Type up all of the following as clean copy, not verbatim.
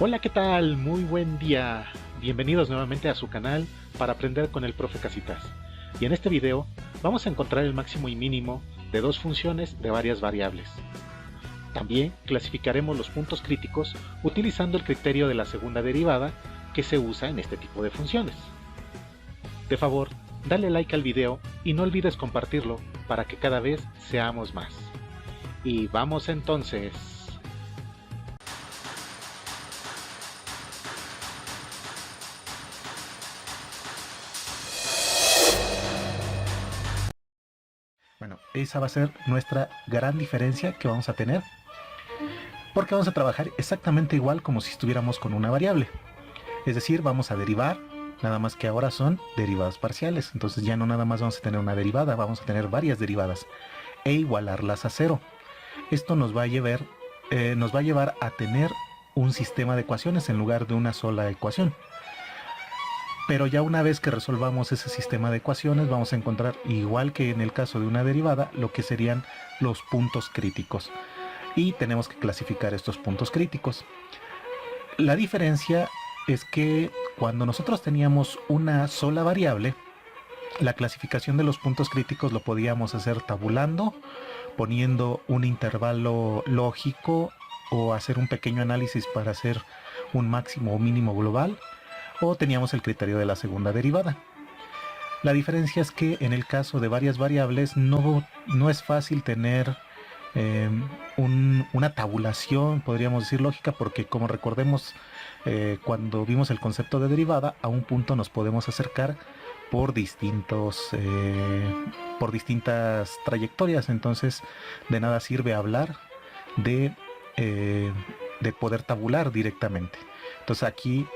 Hola, ¿qué tal? Muy buen día. Bienvenidos nuevamente a su canal para aprender con el profe Casitas. Y en este video vamos a encontrar el máximo y mínimo de dos funciones de varias variables. También clasificaremos los puntos críticos utilizando el criterio de la segunda derivada que se usa en este tipo de funciones. De favor, dale like al video y no olvides compartirlo para que cada vez seamos más. Y vamos entonces. Bueno, esa va a ser nuestra gran diferencia que vamos a tener, porque vamos a trabajar exactamente igual como si estuviéramos con una variable. Es decir, vamos a derivar, nada más que ahora son derivadas parciales. Entonces ya no nada más vamos a tener una derivada, vamos a tener varias derivadas e igualarlas a cero. Esto nos va a llevar a tener un sistema de ecuaciones en lugar de una sola ecuación. Pero ya una vez que resolvamos ese sistema de ecuaciones, vamos a encontrar, igual que en el caso de una derivada, lo que serían los puntos críticos. Y tenemos que clasificar estos puntos críticos. La diferencia es que cuando nosotros teníamos una sola variable, la clasificación de los puntos críticos lo podíamos hacer tabulando, poniendo un intervalo lógico o hacer un pequeño análisis para hacer un máximo o mínimo global, o teníamos el criterio de la segunda derivada. La diferencia es que en el caso de varias variables no es fácil tener una tabulación, podríamos decir lógica, porque como recordemos, cuando vimos el concepto de derivada, a un punto nos podemos acercar por distintas trayectorias. Entonces de nada sirve hablar de poder tabular directamente. Entonces aquí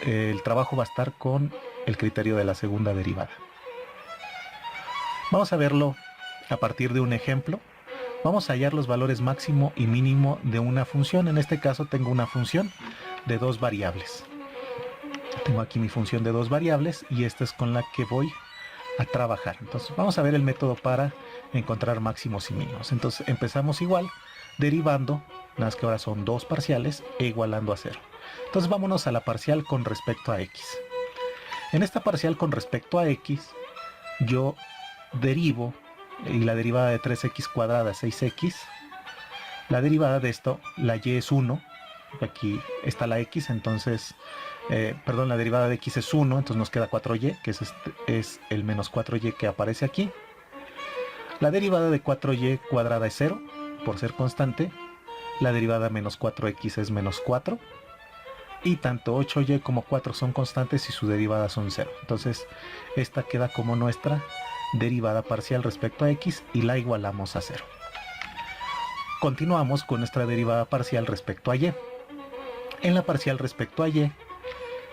el trabajo va a estar con el criterio de la segunda derivada. Vamos a verlo a partir de un ejemplo. Vamos a hallar los valores máximo y mínimo de una función. En este caso tengo una función de dos variables. Tengo aquí mi función de dos variables y esta es con la que voy a trabajar. Entonces vamos a ver el método para encontrar máximos y mínimos. Entonces empezamos igual, derivando, nada más que ahora son dos parciales, e igualando a cero. Entonces vámonos a la parcial con respecto a x. En esta parcial con respecto a x, yo derivo, y la derivada de 3x cuadrada es 6x. La derivada de esto, la y es 1. Aquí está la x, entonces, la derivada de x es 1, entonces nos queda 4y, que es el menos 4y que aparece aquí. La derivada de 4y cuadrada es 0, por ser constante. La derivada de menos 4x es menos 4. Y tanto 8y como 4 son constantes y su derivada son 0. Entonces esta queda como nuestra derivada parcial respecto a x y la igualamos a 0. Continuamos con nuestra derivada parcial respecto a y. En la parcial respecto a y,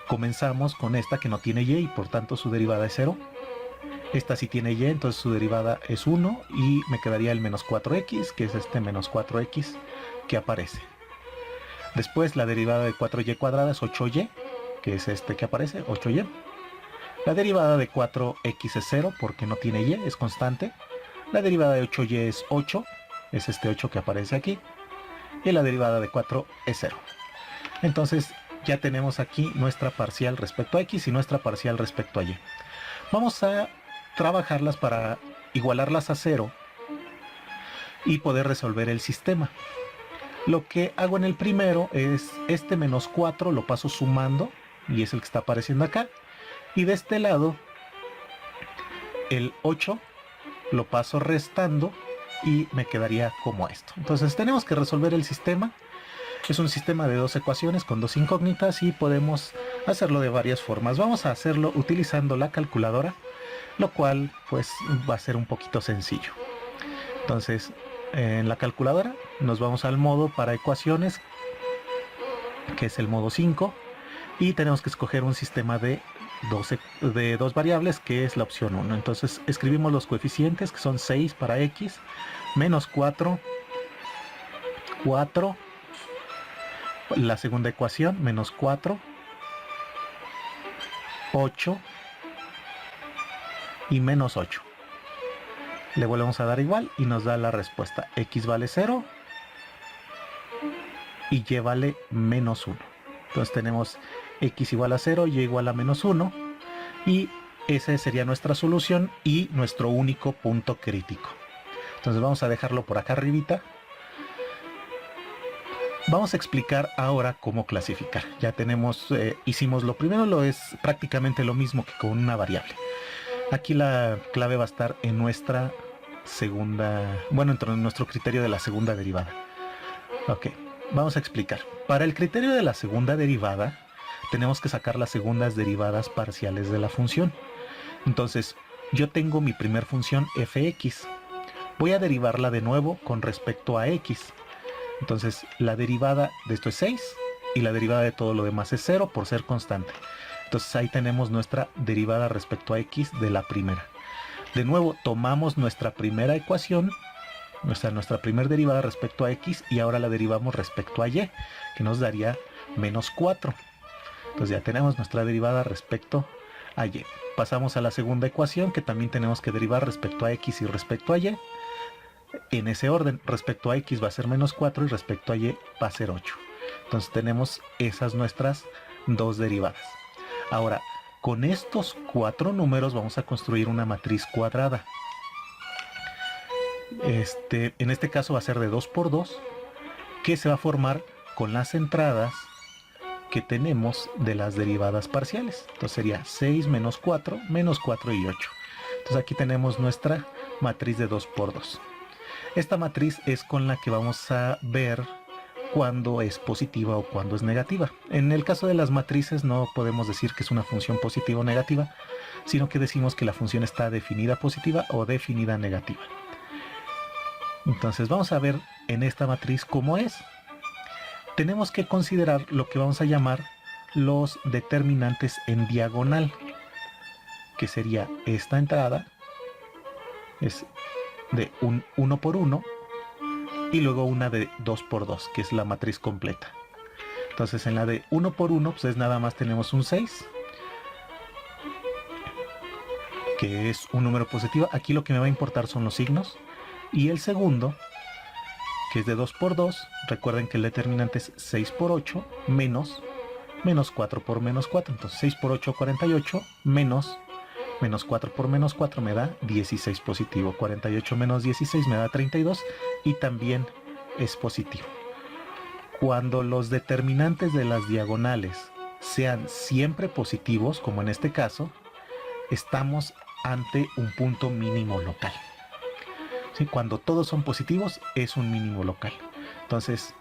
comenzamos con esta que no tiene y por tanto su derivada es 0. Esta sí tiene y, entonces su derivada es 1 y me quedaría el menos 4x, que es este menos 4x que aparece. Después la derivada de 4y cuadrada es 8y, que es este que aparece, 8y. La derivada de 4x es 0 porque no tiene y, es constante. La derivada de 8y es 8, es este 8 que aparece aquí. Y la derivada de 4 es 0. Entonces ya tenemos aquí nuestra parcial respecto a x y nuestra parcial respecto a y. Vamos a trabajarlas para igualarlas a 0 y poder resolver el sistema. Lo que hago en el primero es este menos 4 lo paso sumando y es el que está apareciendo acá. Y de este lado el 8 lo paso restando y me quedaría como esto. Entonces tenemos que resolver el sistema. Es un sistema de dos ecuaciones con dos incógnitas y podemos hacerlo de varias formas. Vamos a hacerlo utilizando la calculadora, lo cual pues va a ser un poquito sencillo. Entonces en la calculadora nos vamos al modo para ecuaciones, que es el modo 5, y tenemos que escoger un sistema de dos variables, que es la opción 1. Entonces escribimos los coeficientes, que son 6 para x, menos 4, 4, la segunda ecuación, menos 4, 8 y menos 8. Le volvemos a dar igual y nos da la respuesta. X vale 0 y y vale menos 1. Entonces tenemos x igual a 0, y igual a menos 1, y esa sería nuestra solución y nuestro único punto crítico. Entonces vamos a dejarlo por acá arribita. Vamos a explicar ahora cómo clasificar. Ya tenemos, hicimos lo primero, es prácticamente lo mismo que con una variable. Aquí la clave va a estar en nuestra segunda, bueno, en nuestro criterio de la segunda derivada. Ok, vamos a explicar. Para el criterio de la segunda derivada, tenemos que sacar las segundas derivadas parciales de la función. Entonces, yo tengo mi primer función fx. Voy a derivarla de nuevo con respecto a x. Entonces, la derivada de esto es 6 y la derivada de todo lo demás es 0 por ser constante. Entonces, ahí tenemos nuestra derivada respecto a x de la primera. De nuevo, tomamos nuestra primera ecuación, nuestra primera derivada respecto a x, y ahora la derivamos respecto a y, que nos daría menos 4. Entonces ya tenemos nuestra derivada respecto a y. Pasamos a la segunda ecuación, que también tenemos que derivar respecto a x y respecto a y. En ese orden, respecto a x va a ser menos 4 y respecto a y va a ser 8. Entonces tenemos esas nuestras dos derivadas. Ahora, con estos 4 números vamos a construir una matriz cuadrada. En este caso va a ser de 2 por 2, que se va a formar con las entradas que tenemos de las derivadas parciales. Entonces sería 6 menos 4 y 8. Entonces aquí tenemos nuestra matriz de 2 por 2. Esta matriz es con la que vamos a ver cuándo es positiva o cuándo es negativa. En el caso de las matrices no podemos decir que es una función positiva o negativa, sino que decimos que la función está definida positiva o definida negativa. Entonces vamos a ver en esta matriz cómo es. Tenemos que considerar lo que vamos a llamar los determinantes en diagonal, que sería esta entrada, es de un 1 por 1, y luego una de 2 por 2, que es la matriz completa. Entonces en la de 1 por 1, pues nada más tenemos un 6, que es un número positivo. Aquí lo que me va a importar son los signos. Y el segundo, que es de 2 por 2, recuerden que el determinante es 6 por 8 menos 4 por menos 4. Entonces 6 por 8, 48, menos 4 por menos 4 me da 16 positivo. 48 menos 16 me da 32 y también es positivo. Cuando los determinantes de las diagonales sean siempre positivos, como en este caso, estamos ante un punto mínimo local. ¿Sí? Cuando todos son positivos es un mínimo local. Entonces,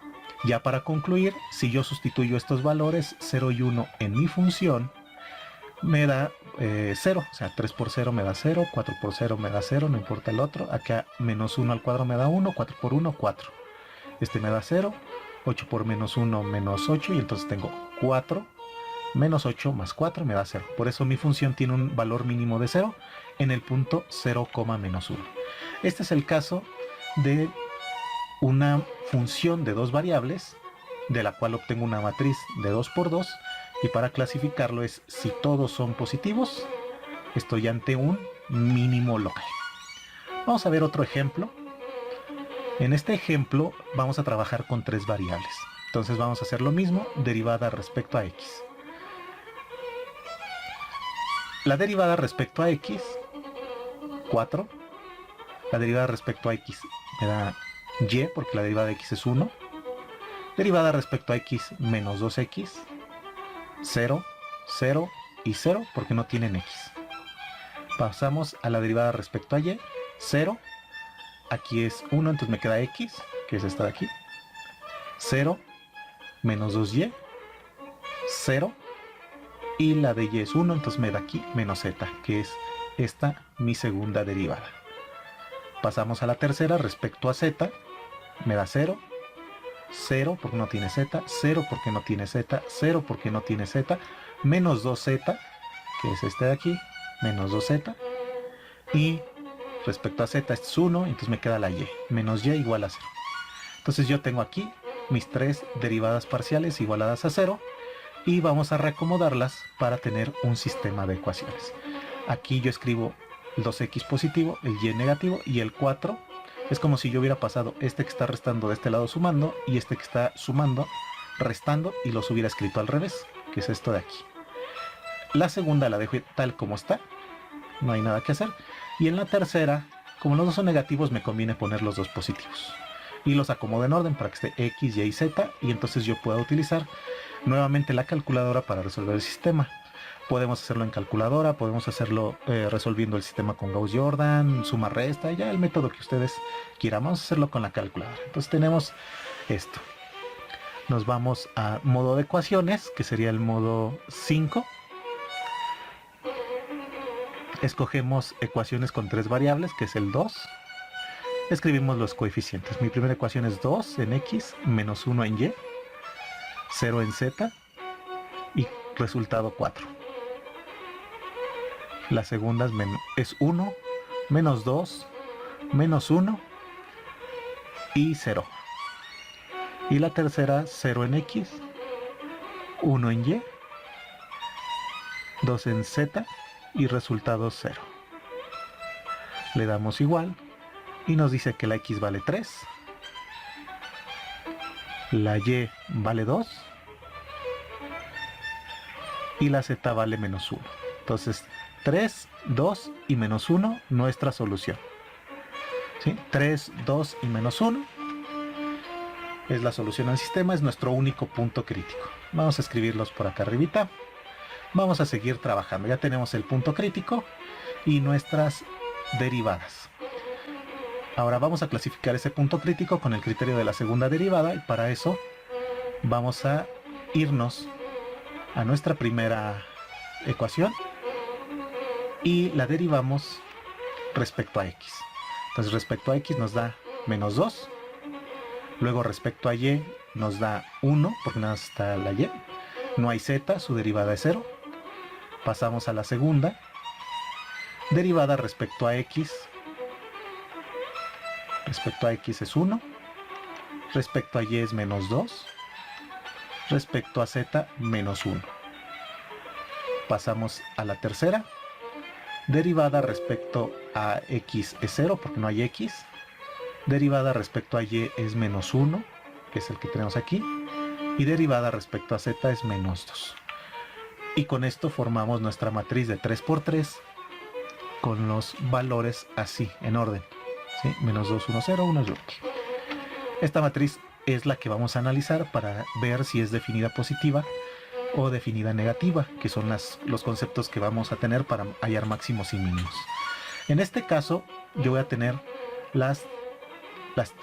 ya para concluir, si yo sustituyo estos valores 0 y 1 en mi función, me da 0, o sea, 3 por 0 me da 0, 4 por 0 me da 0, no importa el otro. Acá menos 1 al cuadrado me da 1, 4 por 1, 4. Este me da 0, 8 por menos 1, menos 8, y entonces tengo 4, menos 8 más 4 me da 0. Por eso mi función tiene un valor mínimo de 0 en el punto 0, menos 1. Este es el caso de una función de dos variables, de la cual obtengo una matriz de 2 por 2, y para clasificarlo es si todos son positivos, estoy ante un mínimo local. Vamos a ver otro ejemplo. En este ejemplo vamos a trabajar con 3 variables. Entonces vamos a hacer lo mismo, derivada respecto a x. La derivada respecto a x, 4. La derivada respecto a x me da y, porque la derivada de x es 1. Derivada respecto a x, menos 2x. 0, 0 y 0, porque no tienen x. Pasamos a la derivada respecto a y, 0. Aquí es 1, entonces me queda x, que es esta de aquí. 0, menos 2y, 0. Y la de y es 1, entonces me da aquí menos z, que es esta mi segunda derivada. Pasamos a la tercera respecto a z, me da 0, 0 porque no tiene z, 0 porque no tiene z, 0 porque no tiene z, menos 2z, que es este de aquí, menos 2z, y respecto a z es 1, entonces me queda la y, menos y igual a 0. Entonces yo tengo aquí mis 3 derivadas parciales igualadas a 0, y vamos a reacomodarlas para tener un sistema de ecuaciones. Aquí yo escribo el 2x positivo, el y negativo, y el 4 es como si yo hubiera pasado este que está restando de este lado sumando, y este que está sumando restando y los hubiera escrito al revés, que es esto de aquí. La segunda la dejo tal como está, no hay nada que hacer. Y en la tercera, como los dos son negativos, me conviene poner los dos positivos. Y los acomodo en orden para que esté X, Y y Z, y entonces yo pueda utilizar nuevamente la calculadora para resolver el sistema. Podemos hacerlo en calculadora, podemos hacerlo resolviendo el sistema con Gauss-Jordan, suma, resta, ya el método que ustedes quieran. Vamos a hacerlo con la calculadora. Entonces tenemos esto. Nos vamos a modo de ecuaciones, que sería el modo 5. Escogemos ecuaciones con 3 variables, que es el 2. Escribimos los coeficientes. Mi primera ecuación es 2 en X, menos 1 en Y, 0 en Z y resultado 4. La segunda es 1, menos 2, menos 1 y 0. Y la tercera, 0 en X, 1 en Y, 2 en Z y resultado 0. Le damos igual y nos dice que la X vale 3, la Y vale 2 y la Z vale menos 1. Entonces 3, 2 y menos 1, nuestra solución. ¿Sí? 3, 2 y menos 1 es la solución al sistema, es nuestro único punto crítico. Vamos a escribirlos por acá arribita. Vamos a seguir trabajando. Ya tenemos el punto crítico y nuestras derivadas. Ahora vamos a clasificar ese punto crítico con el criterio de la segunda derivada, y para eso vamos a irnos a nuestra primera ecuación y la derivamos respecto a X. Entonces respecto a X nos da menos 2. Luego respecto a Y nos da 1, porque nada más está la Y. No hay Z, su derivada es 0. Pasamos a la segunda. Derivada respecto a X. Respecto a X es 1. Respecto a Y es menos 2. Respecto a Z, menos 1. Pasamos a la tercera. Derivada respecto a X es 0, porque no hay X. Derivada respecto a Y es menos 1, que es el que tenemos aquí. Y derivada respecto a Z es menos 2. Y con esto formamos nuestra matriz de 3 por 3 con los valores así, en orden. ¿Sí? Menos 2, 1, 0, 1 es aquí. Esta matriz es la que vamos a analizar para ver si es definida positiva o definida negativa, que son los conceptos que vamos a tener para hallar máximos y mínimos. En este caso, yo voy a tener las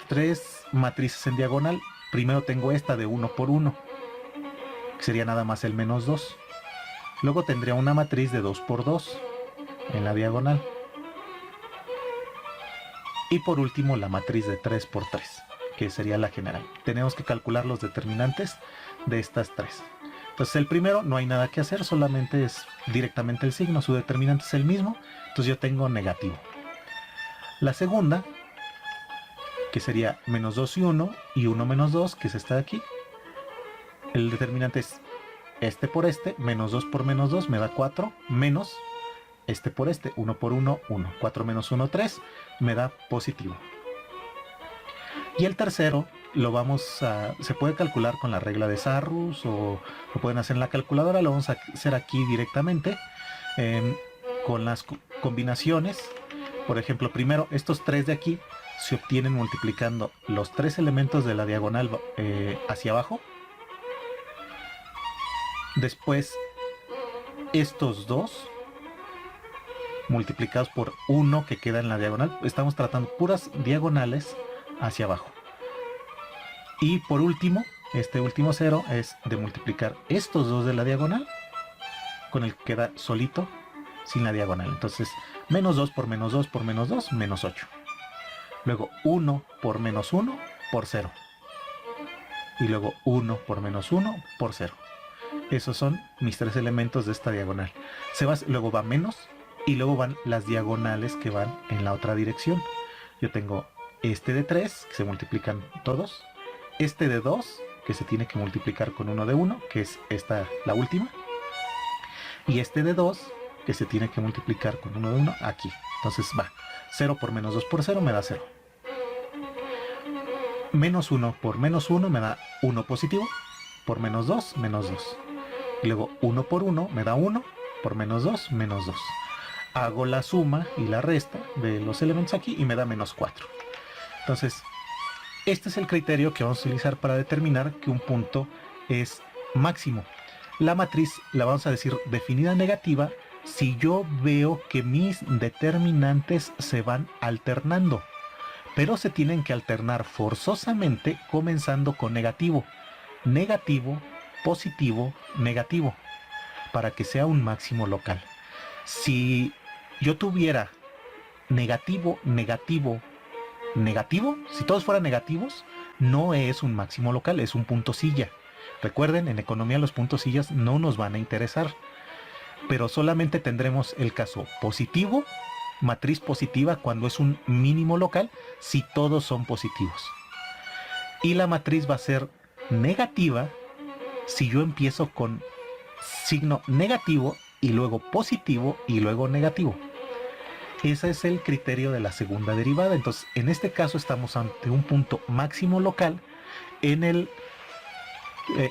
3 matrices en diagonal. Primero tengo esta de 1 por 1, que sería nada más el menos 2. Luego tendría una matriz de 2 por 2 en la diagonal. Y por último la matriz de 3 por 3, que sería la general. Tenemos que calcular los determinantes de estas 3. Entonces el primero no hay nada que hacer, solamente es directamente el signo, su determinante es el mismo, entonces yo tengo negativo. La segunda, que sería menos 2 y 1, y 1 menos 2, que es esta de aquí. El determinante es este por este, menos 2 por menos 2 me da 4, menos este por este, 1 por 1, 1. 4 menos 1, 3, me da positivo. Y el tercero se puede calcular con la regla de Sarrus o lo pueden hacer en la calculadora. Lo vamos a hacer aquí directamente con las combinaciones. Por ejemplo, primero estos 3 de aquí se obtienen multiplicando los 3 elementos de la diagonal hacia abajo. Después estos 2 multiplicados por 1 que queda en la diagonal. Estamos tratando puras diagonales hacia abajo. Y por último, este último 0 es de multiplicar estos 2 de la diagonal con el que queda solito sin la diagonal. Entonces, menos 2 por menos 2 por menos 2, menos 8. Luego 1 por menos 1 por 0. Y luego 1 por menos 1 por 0. Esos son mis 3 elementos de esta diagonal. Luego va menos y luego van las diagonales que van en la otra dirección. Yo tengo este de 3, que se multiplican todos. Este de 2, que se tiene que multiplicar con uno de 1, que es esta, la última. Y este de 2, que se tiene que multiplicar con uno de 1 aquí. Entonces va 0 por menos 2 por 0 me da 0. Menos 1 por menos 1 me da 1 positivo. por menos 2, menos 2. Y luego 1 por 1 me da 1, por menos 2, menos 2. Hago la suma y la resta de los elementos aquí y me da menos 4. Entonces, este es el criterio que vamos a utilizar para determinar que un punto es máximo. La matriz la vamos a decir definida negativa si yo veo que mis determinantes se van alternando, pero se tienen que alternar forzosamente comenzando con negativo, negativo, positivo, negativo, para que sea un máximo local. Si yo tuviera negativo, negativo, negativo, si todos fueran negativos, no es un máximo local, es un punto silla. Recuerden, en economía los puntos sillas no nos van a interesar, pero solamente tendremos el caso positivo, matriz positiva cuando es un mínimo local, si todos son positivos. Y la matriz va a ser negativa si yo empiezo con signo negativo y luego positivo y luego negativo. Ese es el criterio de la segunda derivada. Entonces, en este caso estamos ante un punto máximo local en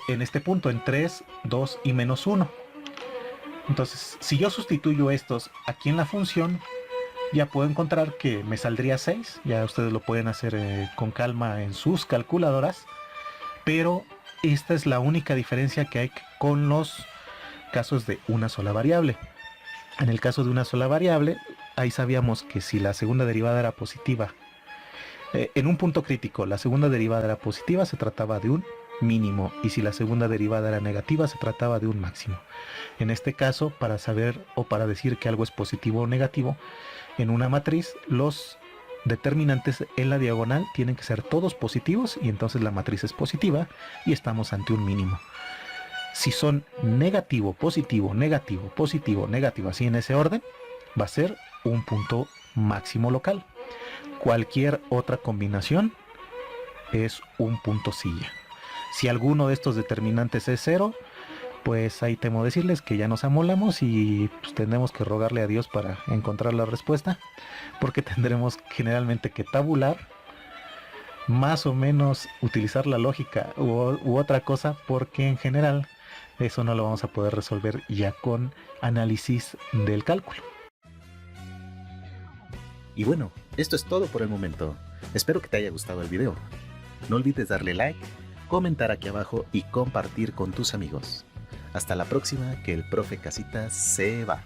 este punto, en 3, 2 y menos 1. Entonces, si yo sustituyo estos aquí en la función, ya puedo encontrar que me saldría 6. Ya ustedes lo pueden hacer con calma en sus calculadoras. Pero esta es la única diferencia que hay con los casos de una sola variable. En el caso de una sola variable, ahí sabíamos que si la segunda derivada era positiva, en un punto crítico, la segunda derivada era positiva, se trataba de un mínimo, y si la segunda derivada era negativa, se trataba de un máximo. En este caso, para saber o para decir que algo es positivo o negativo, en una matriz, los determinantes en la diagonal tienen que ser todos positivos, y entonces la matriz es positiva, y estamos ante un mínimo. Si son negativo, positivo, negativo, positivo, negativo, así en ese orden, va a ser un punto máximo local. Cualquier otra combinación es un punto silla. Si alguno de estos determinantes es 0, pues ahí temo decirles que ya nos amolamos y pues tendremos que rogarle a Dios para encontrar la respuesta, porque tendremos generalmente que tabular, más o menos utilizar la lógica u otra cosa, porque en general eso no lo vamos a poder resolver ya con análisis del cálculo. Y bueno, esto es todo por el momento. Espero que te haya gustado el video. No olvides darle like, comentar aquí abajo y compartir con tus amigos. Hasta la próxima, que el profe Casitas se va.